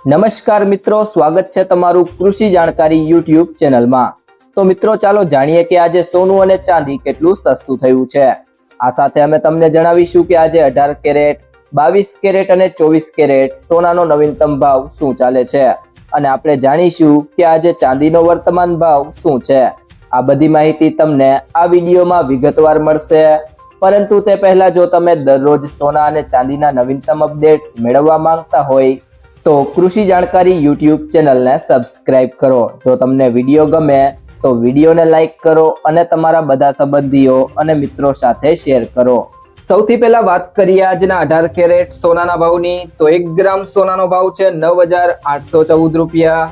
નમસ્કાર મિત્રો, સ્વાગત છે તમારું કૃષિ જાણકારી યુટ્યુબ ચેનલમાં। તો મિત્રો ચાલો જાણીએ કે આજે સોનું અને ચાંદી કેટલું સસ્તું થયું છે। આ સાથે અમે તમને જણાવીશું કે આજે 18 કેરેટ, 22 કેરેટ અને 24 કેરેટ સોનાનો નવીનતમ ભાવ શું ચાલે છે અને આપણે જાણીશું કે આજે ચાંદીનો વર્તમાન ભાવ શું છે। આ બધી માહિતી તમને આ વિડીયોમાં વિગતવાર મળશે, પરંતુ તે પહેલા જો તમે દરરોજ સોના અને ચાંદીના નવીનતમ અપડેટ્સ મેળવવા માંગતા હોય તો કૃષિ જાણકારી યુટ્યુબ ચેનલને સબસ્ક્રાઇબ કરો। જો તમને વિડીયો ગમે તો વિડીયોને લાઈક કરો અને તમારા બધા સંબંધીઓ અને મિત્રો સાથે શેર કરો। સૌથી પહેલા વાત કરીએ આજના 18 કેરેટ સોનાના ભાવની, તો 1 ગ્રામ સોનાનો ભાવ છે 9,814 રૂપિયા।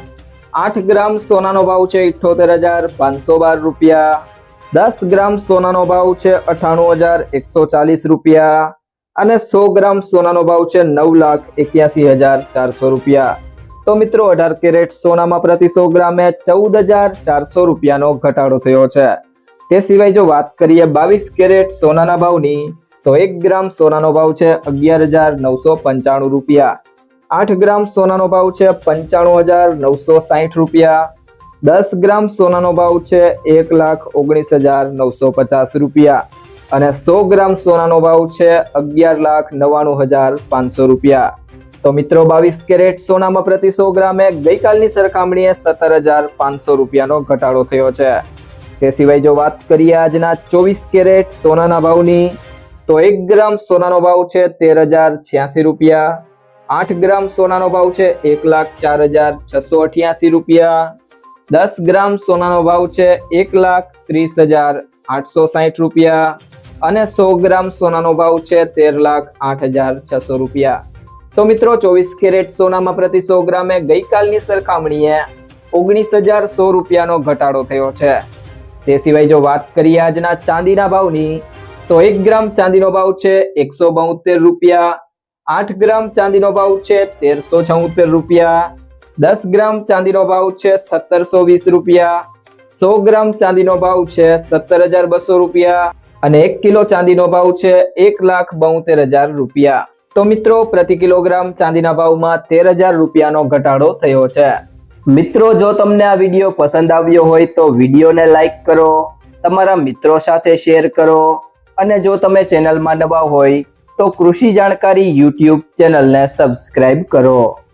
8 ગ્રામ સોનાનો ભાવ છે 78,512 રૂપિયા। 10 ગ્રામ સોનાનો ભાવ છે 98,140 રૂપિયા અને 100 ગ્રામ સોનાનો ભાવ છે 9,81,400 રૂપિયા। તો મિત્રો 18 કેરેટ સોનામાં પ્રતિ 100 ગ્રામે 14,400 રૂપિયાનો ઘટાડો થયો છે। તે સિવાય જો વાત કરીએ 22 કેરેટ સોનાના ભાવની, તો 1 ગ્રામ સોનાનો ભાવ છે 11,995 રૂપિયા। 8 ગ્રામ સોનાનો ભાવ છે 95,960 રૂપિયા। 10 ગ્રામ સોનાનો ભાવ છે 1,19,950 રૂપિયા અને 100 ગ્રામ સોનાનો ભાવ છે 11,99,500 રૂપિયા। તો મિત્રો 22 કેરેટ સોનામાં પ્રતિ 100 ગ્રામે ગઈકાલની સરખામણીએ 17,500 રૂપિયાનો ઘટાડો થયો છે। તે સિવાય જો વાત કરીએ આજના 24 કેરેટ સોનાના ભાવની, તો 1 ગ્રામ સોનાનો ભાવ છે 13,086 રૂપિયા। 8 ગ્રામ સોનાનો ભાવ છે 1,04,688 રૂપિયા। 10 ગ્રામ સોનાનો ભાવ છે 1,30,860 રૂપિયા અને 100 ગ્રામ સોનાનો ભાવ છે 13,08,600 રૂપિયા। તો મિત્રો 24 કેરેટ સોનામાં પ્રતિ 100 ગ્રામે ગઈકાલની સરખામણીએ 19,100 રૂપિયાનો ઘટાડો થયો છે। તે સિવાય જો વાત કરીએ આજના ચાંદીના ભાવની, તો 1 ગ્રામ ચાંદીનો ભાવ છે 172 રૂપિયા। 8 ગ્રામ ચાંદીનો ભાવ છે 1,376 રૂપિયા। 10 ગ્રામ ચાંદીનો ભાવ છે 1,720 રૂપિયા। 100 ગ્રામ ચાંદીનો ભાવ છે 17,200 રૂપિયા અને 1 કિલો ચાંદીનો ભાવ છે 1,72,000 રૂપિયા। તો મિત્રો પ્રતિ કિલોગ્રામ ચાંદીના ભાવમાં 13,000 રૂપિયાનો ઘટાડો થયો છે। મિત્રો જો તમને આ વિડીયો પસંદ આવ્યો હોય તો વિડીયોને લાઈક કરો, તમારા મિત્રો સાથે શેર કરો અને જો તમે ચેનલમાં નવા હોય તો કૃષિ જાણકારી યુટ્યુબ ચેનલને સબસ્ક્રાઇબ કરો।